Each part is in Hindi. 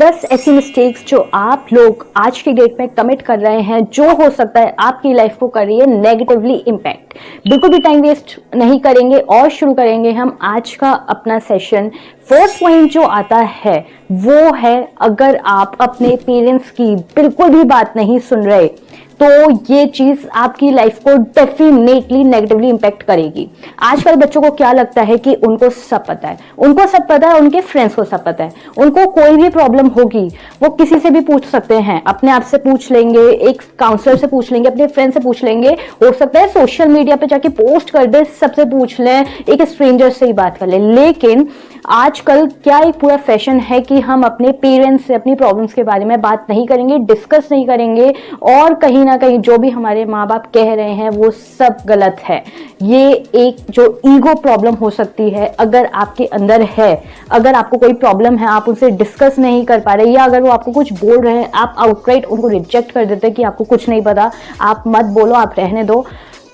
10 ऐसी मिस्टेक्स जो आप लोग आज की डेट में कमिट कर रहे हैं, जो हो सकता है आपकी लाइफ को कर रही है नेगेटिवली इम्पैक्ट। बिल्कुल भी टाइम वेस्ट नहीं करेंगे और शुरू करेंगे हम आज का अपना सेशन। फर्स्ट पॉइंट जो आता है वो है, अगर आप अपने पेरेंट्स की बिल्कुल भी बात नहीं सुन रहे तो ये चीज आपकी लाइफ को डेफिनेटली नेगेटिवली इम्पैक्ट करेगी। आजकल बच्चों को क्या लगता है कि उनको सब पता है, उनको सब पता है, उनके फ्रेंड्स को सब पता है, उनको कोई भी प्रॉब्लम होगी वो किसी से भी पूछ सकते हैं, अपने आप से पूछ लेंगे, एक काउंसलर से पूछ लेंगे, अपने फ्रेंड से पूछ लेंगे, हो सकता है सोशल मीडिया पे जाके पोस्ट कर दे, सबसे पूछ लें, एक स्ट्रेंजर से ही बात कर ले। लेकिन आजकल क्या एक पूरा फैशन है कि हम अपने पेरेंट्स से अपनी प्रॉब्लम्स के बारे में बात नहीं करेंगे, डिस्कस नहीं करेंगे, और कहीं ना कहीं जो भी हमारे माँ बाप कह रहे हैं वो सब गलत है। ये एक जो ईगो प्रॉब्लम हो सकती है अगर आपके अंदर है, अगर आपको कोई प्रॉब्लम है, आप उनसे डिस्कस नहीं कर पा रहे, या अगर वो आपको कुछ बोल रहे हैं आप आउटराइट उनको रिजेक्ट कर देते हैं कि आपको कुछ नहीं पता, आप मत बोलो, आप रहने दो,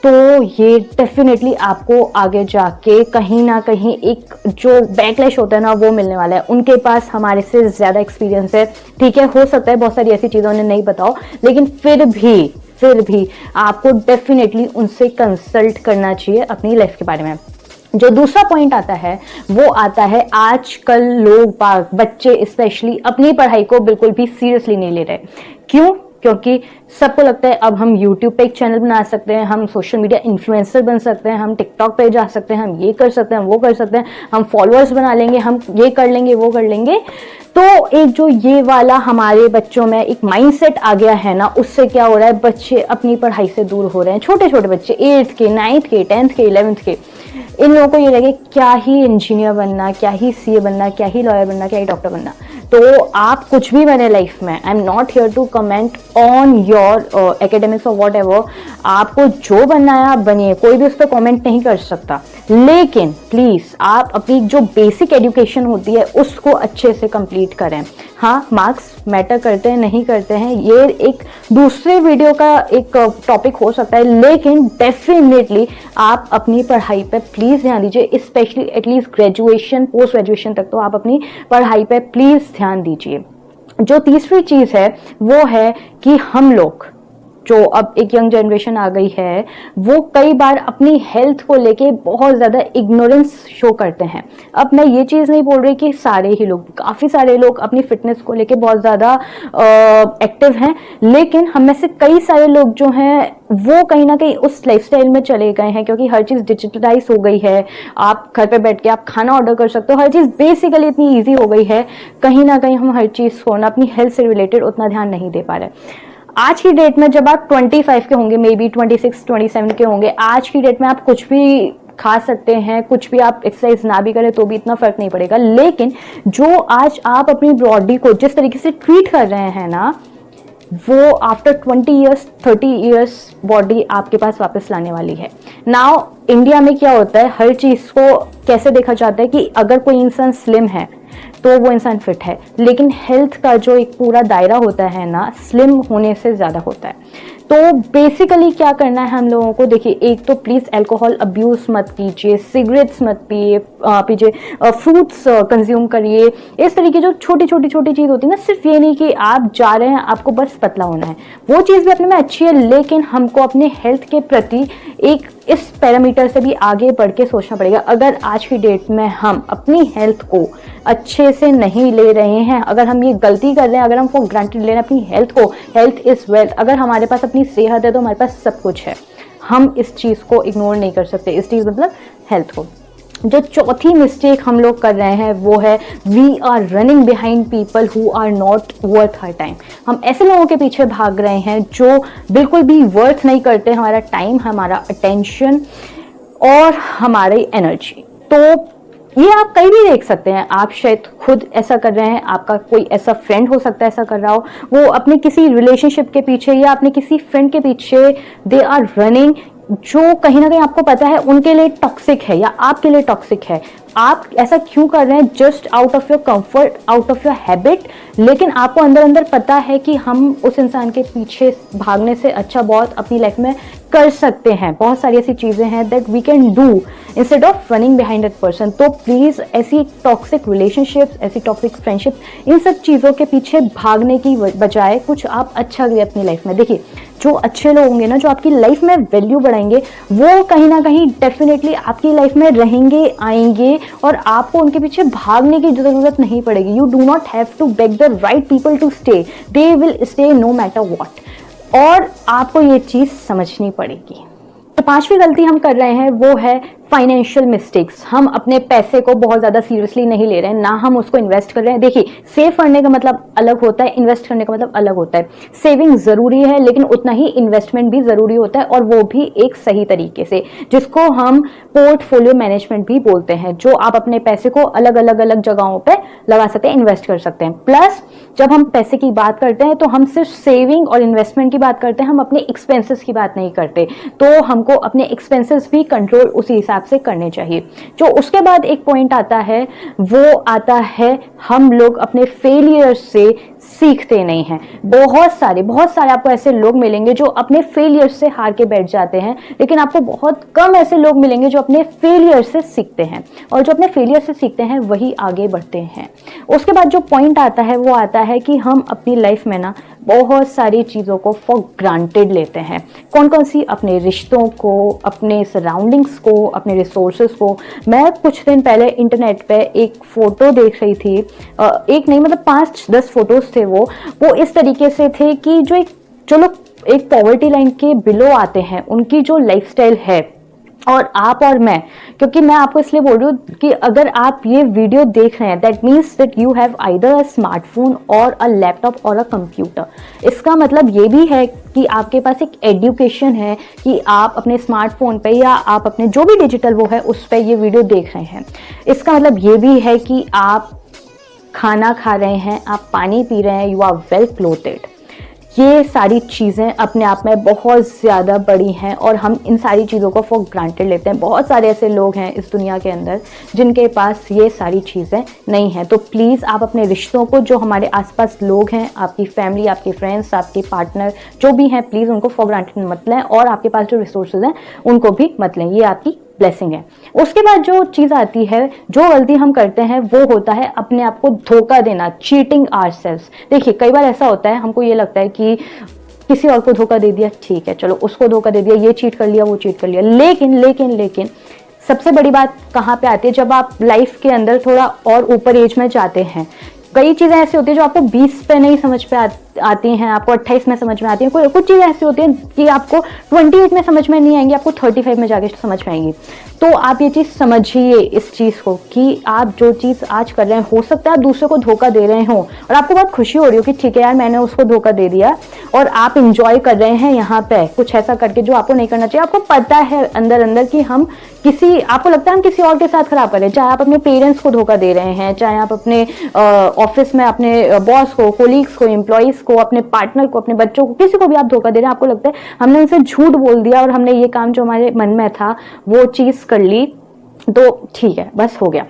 तो ये डेफिनेटली आपको आगे जाके कहीं ना कहीं एक जो बैकलैश होता है ना वो मिलने वाला है। उनके पास हमारे से ज़्यादा एक्सपीरियंस है, ठीक है, हो सकता है बहुत सारी ऐसी चीज़ें उन्हें नहीं बताओ, लेकिन फिर भी आपको डेफिनेटली उनसे कंसल्ट करना चाहिए अपनी लाइफ के बारे में। जो दूसरा पॉइंट आता है वो आता है, आजकल लोग बच्चे स्पेशली अपनी पढ़ाई को बिल्कुल भी सीरियसली नहीं ले रहे। क्यों? क्योंकि सबको लगता है अब हम YouTube पे एक चैनल बना सकते हैं, हम सोशल मीडिया इन्फ्लुएंसर बन सकते हैं, हम टिकटॉक पे जा सकते हैं, हम ये कर सकते हैं, हम वो कर सकते हैं, हम फॉलोअर्स बना लेंगे, हम ये कर लेंगे, वो कर लेंगे। तो एक जो ये वाला हमारे बच्चों में एक माइंडसेट आ गया है ना, उससे क्या हो रहा है, बच्चे अपनी पढ़ाई से दूर हो रहे हैं। छोटे छोटे बच्चे 8th के, 9th के, 10th के, 11th के, इन लोगों को ये लगे क्या ही इंजीनियर बनना, क्या ही CA बनना, क्या ही लॉयर बनना, क्या ही डॉक्टर बनना। तो आप कुछ भी बने लाइफ में, I am not here to comment on your academics और वॉट एवर, आपको जो बनना है आप बनिए, कोई भी उस पर कॉमेंट नहीं कर सकता। लेकिन प्लीज आप अपनी जो बेसिक एजुकेशन होती है उसको अच्छे से कंप्लीट करें। हाँ, मार्क्स मैटर करते हैं, नहीं करते हैं, ये एक दूसरे वीडियो का एक टॉपिक हो सकता है, लेकिन डेफिनेटली आप अपनी पढ़ाई पे प्लीज ध्यान दीजिए, specially at least graduation, post graduation तक तो आप अपनी पढ़ाई पे प्लीज ध्यान दीजिए। जो तीसरी चीज है वो है कि हम लोग जो अब एक यंग जनरेशन आ गई है वो कई बार अपनी हेल्थ को लेके बहुत ज़्यादा इग्नोरेंस शो करते हैं। अब मैं ये चीज़ नहीं बोल रही कि सारे ही लोग, काफ़ी सारे लोग अपनी फिटनेस को लेके बहुत ज़्यादा एक्टिव हैं, लेकिन हम में से कई सारे लोग जो हैं वो कहीं ना कहीं उस लाइफस्टाइल में चले गए हैं, क्योंकि हर चीज़ डिजिटलाइज हो गई है। आप घर पे बैठ के आप खाना ऑर्डर कर सकते हो, हर चीज़ बेसिकली इतनी ईजी हो गई है, कहीं ना कहीं हम हर चीज़ को ना अपनी हेल्थ से रिलेटेड उतना ध्यान नहीं दे पा रहे। आज की डेट में जब आप 25 के होंगे, मे बी 26, 27 के होंगे, आज की डेट में आप कुछ भी खा सकते हैं, कुछ भी आप एक्सरसाइज ना भी करें तो भी इतना फर्क नहीं पड़ेगा। लेकिन जो आज आप अपनी बॉडी को जिस तरीके से ट्रीट कर रहे हैं ना, वो आफ्टर 20 ईयर्स 30 ईयर्स बॉडी आपके पास वापस लाने वाली है। नाउ इंडिया में क्या होता है, हर चीज़ को कैसे देखा जाता है कि अगर कोई इंसान स्लिम है तो वो इंसान फिट है, लेकिन हेल्थ का जो एक पूरा दायरा होता है ना, स्लिम होने से ज़्यादा होता है। तो बेसिकली क्या करना है हम लोगों को, देखिए, एक तो प्लीज़ अल्कोहल अब्यूज़ मत कीजिए, सिगरेट्स मत पीजिए, फ्रूट्स कंज्यूम करिए। इस तरीके जो छोटी चीज़ होती है ना, सिर्फ ये नहीं कि आप जा रहे हैं आपको बस पतला होना है, वो चीज़ भी अपने में अच्छी है, लेकिन हमको अपने हेल्थ के प्रति एक इस पैरामीटर से भी आगे बढ़ के सोचना पड़ेगा। अगर आज की डेट में हम अपनी हेल्थ को अच्छे से नहीं ले रहे हैं, अगर हम ये गलती कर रहे हैं, अगर हमको ग्रांटेड ले रहे हैं अपनी हेल्थ को, हेल्थ इज वेल्थ, अगर हमारे पास अपनी सेहत है तो हमारे पास सब कुछ है, हम इस चीज़ को इग्नोर नहीं कर सकते, इस चीज़ मतलब हेल्थ को। जो चौथी मिस्टेक हम लोग कर रहे हैं वो है, we are running behind people who are not worth her time. हम ऐसे लोगों के पीछे भाग रहे हैं जो बिल्कुल भी वर्थ नहीं करते हमारा टाइम, हमारा अटेंशन और हमारी एनर्जी। तो ये आप कहीं भी देख सकते हैं, आप शायद खुद ऐसा कर रहे हैं, आपका कोई ऐसा फ्रेंड हो सकता है ऐसा कर रहा हो, वो अपने किसी रिलेशनशिप के पीछे या अपने किसी फ्रेंड के पीछे दे आर रनिंग, जो कहीं ना कहीं आपको पता है उनके लिए टॉक्सिक है या आपके लिए टॉक्सिक है। आप ऐसा क्यों कर रहे हैं? Just out of your comfort, out of your habit, लेकिन आपको अंदर अंदर पता है कि हम उस इंसान के पीछे भागने से अच्छा बहुत अपनी लाइफ में कर सकते हैं। बहुत सारी ऐसी चीज़ें हैं that we can do instead of running behind that person. तो प्लीज ऐसी टॉक्सिक रिलेशनशिप्स, ऐसी टॉक्सिक फ्रेंडशिप्स, इन सब चीज़ों के पीछे भागने की बजाय कुछ आप अच्छा करिए अपनी लाइफ में। देखिए जो अच्छे लोग होंगे ना, जो आपकी लाइफ में वैल्यू बढ़ाएंगे, वो कहीं ना कहीं डेफिनेटली आपकी लाइफ में रहेंगे, आएंगे, और आपको उनके पीछे भागने की जरूरत नहीं पड़ेगी। You do not have to beg the right people to stay, they will stay no matter what. और आपको ये चीज समझनी पड़ेगी। तो पांचवी गलती हम कर रहे हैं वो है फाइनेंशियल मिस्टेक्स। हम अपने पैसे को बहुत ज़्यादा सीरियसली नहीं ले रहे हैं, ना हम उसको इन्वेस्ट कर रहे हैं। देखिए सेव करने का मतलब अलग होता है, इन्वेस्ट करने का मतलब अलग होता है। सेविंग ज़रूरी है, लेकिन उतना ही इन्वेस्टमेंट भी ज़रूरी होता है, और वो भी एक सही तरीके से, जिसको हम पोर्टफोलियो मैनेजमेंट भी बोलते हैं, जो आप अपने पैसे को अलग अलग अलग जगहों पर लगा सकते हैं, इन्वेस्ट कर सकते हैं। प्लस जब हम पैसे की बात करते हैं तो हम सिर्फ सेविंग और इन्वेस्टमेंट की बात करते हैं, हम अपने एक्सपेंसेस की बात नहीं करते। तो हमको अपने एक्सपेंसेस भी कंट्रोल उसी हिसाब से करने चाहिए। जो उसके बाद एक पॉइंट आता है वो आता है हम लोग अपने फेलियर से सीखते नहीं हैं। बहुत सारे आपको ऐसे लोग मिलेंगे जो अपने फेलियर से हार के बैठ जाते हैं, लेकिन आपको बहुत कम ऐसे लोग मिलेंगे जो अपने फेलियर से सीखते हैं, और जो अपने फेलियर से सीखते हैं वही आगे बढ़ते हैं। उसके बाद जो पॉइंट आता है वो आता है कि हम अपनी लाइफ में ना बहुत सारी चीज़ों को फॉर ग्रांटेड लेते हैं। कौन कौन सी? अपने रिश्तों को, अपने सराउंडिंग्स को, अपने रिसोर्सेज को। मैं कुछ दिन पहले इंटरनेट पे एक फ़ोटो देख रही थी, एक नहीं मतलब 5-10 फोटोज़ थे वो इस तरीके से थे कि जो लोग एक पॉवर्टी लाइन के बिलो आते हैं, उनकी जो लाइफस्टाइल है, और आप और मैं, क्योंकि मैं आपको इसलिए बोल रही हूँ कि अगर आप ये वीडियो देख रहे हैं that means that you have either a smartphone और अ लैपटॉप और अ कंप्यूटर। इसका मतलब ये भी है कि आपके पास एक एजुकेशन है कि आप अपने स्मार्टफोन पे या आप अपने जो भी डिजिटल वो है उस पर ये वीडियो देख रहे हैं। इसका मतलब ये भी है कि आप खाना खा रहे हैं, आप पानी पी रहे हैं, यू आर वेल क्लोथेड। ये सारी चीज़ें अपने आप में बहुत ज़्यादा बड़ी हैं, और हम इन सारी चीज़ों को फॉर ग्रांटेड लेते हैं। बहुत सारे ऐसे लोग हैं इस दुनिया के अंदर जिनके पास ये सारी चीज़ें नहीं हैं। तो प्लीज़ आप अपने रिश्तों को, जो हमारे आसपास लोग हैं, आपकी फैमिली, आपके फ्रेंड्स, आपके पार्टनर जो भी हैं, प्लीज़ उनको फॉर ग्रांटेड मत लें, और आपके पास जो रिसोर्सेज हैं उनको भी मत लें। ये आपकी ब्लेसिंग है। उसके बाद जो चीज़ आती है, जो गलती हम करते हैं वो होता है अपने आप को धोखा देना, चीटिंग आवरसेल्व्स। देखिए कई बार ऐसा होता है, हमको ये लगता है कि किसी और को धोखा दे दिया, ठीक है चलो उसको धोखा दे दिया, ये चीट कर लिया, वो चीट कर लिया। लेकिन सबसे बड़ी बात कहाँ पे आती है? जब आप लाइफ के अंदर थोड़ा और ऊपर एज में जाते हैं। कई चीज़ें ऐसी होती है जो आपको 20 पे नहीं समझ पे आती हैं, आपको 28 में समझ में आती हैं। कुछ चीज़ें ऐसी होती हैं कि आपको 28 में समझ में नहीं आएंगी, आपको 35 में जाके समझ में आएंगी। तो आप ये चीज़ समझिए इस चीज़ को कि आप जो चीज़ आज कर रहे हैं, हो सकता है आप दूसरे को धोखा दे रहे हो और आपको बहुत खुशी हो रही हो कि ठीक है यार मैंने उसको धोखा दे दिया, और आप इंजॉय कर रहे हैं यहाँ पे कुछ ऐसा करके जो आपको नहीं करना चाहिए। आपको पता है अंदर अंदर कि हम आपको लगता है हम किसी और के साथ खराब कर रहे हैं। चाहे आप अपने पेरेंट्स को धोखा दे रहे हैं, चाहे आप अपने ऑफिस में अपने बॉस को, कोलीग्स को, एम्प्लॉइज को, अपने पार्टनर को, अपने बच्चों को, किसी को भी आप धोखा दे रहे हैं। आपको लगता है हमने उनसे झूठ बोल दिया और हमने ये काम जो हमारे मन में था वो चीज़ कर ली, तो ठीक है बस हो गया।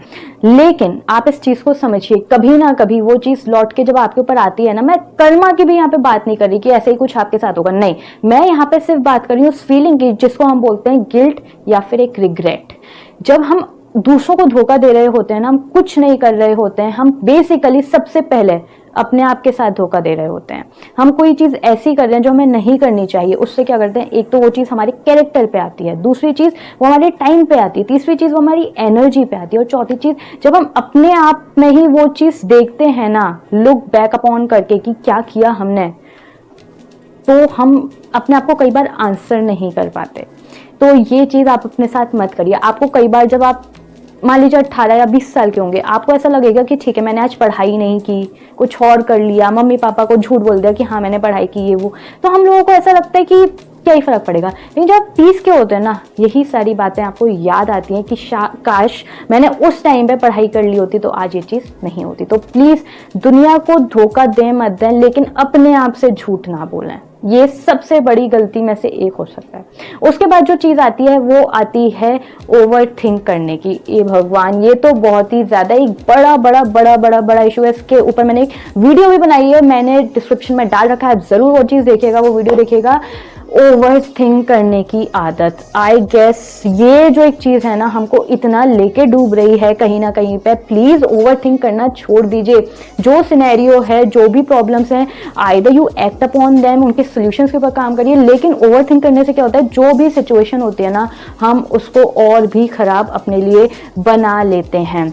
लेकिन आप इस चीज को समझिए, कभी ना कभी वो चीज लौट के जब आपके ऊपर आती है ना, मैं कर्मा की भी यहाँ पे बात नहीं कर रही कि ऐसे ही कुछ आपके साथ होगा, नहीं, मैं यहाँ पे सिर्फ बात कर रही हूँ उस फीलिंग की जिसको हम बोलते हैं गिल्ट या फिर एक रिग्रेट। जब हम दूसरों को धोखा दे रहे होते हैं ना, हम कुछ नहीं कर रहे होते हैं, हम बेसिकली सबसे पहले अपने आप के साथ धोखा दे रहे होते हैं। हम कोई चीज़ ऐसी कर रहे हैं जो हमें नहीं करनी चाहिए, उससे क्या करते हैं, एक तो वो चीज़ हमारे कैरेक्टर पे आती है, दूसरी चीज़ वो हमारे टाइम पे आती है, तीसरी चीज़ वो हमारी एनर्जी पे आती है, और चौथी चीज़ जब हम अपने आप में ही वो चीज़ देखते हैं ना, लुक बैक अपॉन करके कि क्या किया हमने, तो हम अपने आप को कई बार आंसर नहीं कर पाते। तो ये चीज़ आप अपने साथ मत करिए। आपको कई बार जब आप मान लीजिए 18 या 20 साल के होंगे, आपको ऐसा लगेगा कि ठीक है मैंने आज पढ़ाई नहीं की, कुछ और कर लिया, मम्मी पापा को झूठ बोल दिया कि हाँ मैंने पढ़ाई की, ये वो, तो हम लोगों को ऐसा लगता है कि क्या ही फर्क पड़ेगा। लेकिन जब 30 के होते हैं ना, यही सारी बातें आपको याद आती हैं कि काश मैंने उस टाइम पे पढ़ाई कर ली होती तो आज ये चीज़ नहीं होती। तो प्लीज़ दुनिया को धोखा दें मत दें, लेकिन अपने आप से झूठ ना बोलें। ये सबसे बड़ी गलती में से एक हो सकता है। उसके बाद जो चीज़ आती है वो आती है ओवर थिंक करने की। ये भगवान, ये तो बहुत ही ज़्यादा एक बड़ा इशू है। इसके ऊपर मैंने एक वीडियो भी बनाई है, मैंने डिस्क्रिप्शन में डाल रखा है, आप ज़रूर वो चीज़ देखिएगा, वो वीडियो देखिएगा। ओवर थिंक करने की आदत। आई गेस ये जो एक चीज़ है ना हमको इतना लेके डूब रही है कहीं ना कहीं पे। प्लीज़ ओवर थिंक करना छोड़ दीजिए। जो सिनेरियो है, जो भी प्रॉब्लम्स हैं, either you act upon them, उनके सोल्यूशंस के ऊपर काम करिए। लेकिन ओवर थिंक करने से क्या होता है, जो भी सिचुएशन होती है ना हम उसको और भी खराब अपने लिए बना लेते हैं।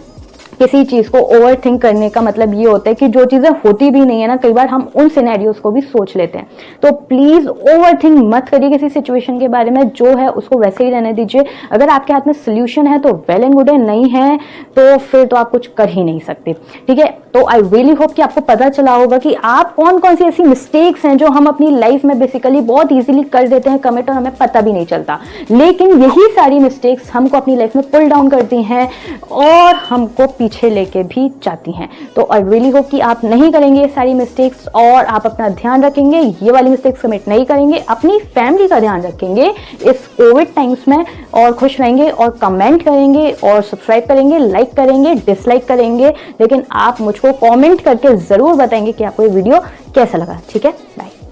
किसी चीज़ को ओवर थिंक करने का मतलब ये होता है कि जो चीज़ें होती भी नहीं है ना, कई बार हम उन सिनेरियोज को भी सोच लेते हैं। तो प्लीज़ ओवर थिंक मत करिए किसी सिचुएशन के बारे में, जो है उसको वैसे ही रहने दीजिए। अगर आपके हाथ में सोल्यूशन है तो वेल एंड गुड है, नहीं है तो फिर तो आप कुछ कर ही नहीं सकते। ठीक है, तो आई रियली होप कि आपको पता चला होगा कि आप कौन कौन सी ऐसी मिस्टेक्स हैं जो हम अपनी लाइफ में बेसिकली बहुत ईजिली कर देते हैं कमिट, और हमें पता भी नहीं चलता। लेकिन यही सारी मिस्टेक्स हमको अपनी लाइफ में पुल डाउन करती हैं और हमको पीछे लेके भी जाती हैं। तो आई रियली होप कि आप नहीं करेंगे ये सारी मिस्टेक्स और आप अपना ध्यान रखेंगे, ये वाली मिस्टेक्स कमिट नहीं करेंगे, अपनी फैमिली का ध्यान रखेंगे इस कोविड टाइम्स में, और खुश रहेंगे और कमेंट करेंगे और सब्सक्राइब करेंगे, लाइक करेंगे, डिसलाइक करेंगे, लेकिन आप मुझको कमेंट करके जरूर बताएंगे कि आपको ये वीडियो कैसा लगा। ठीक है, बाय।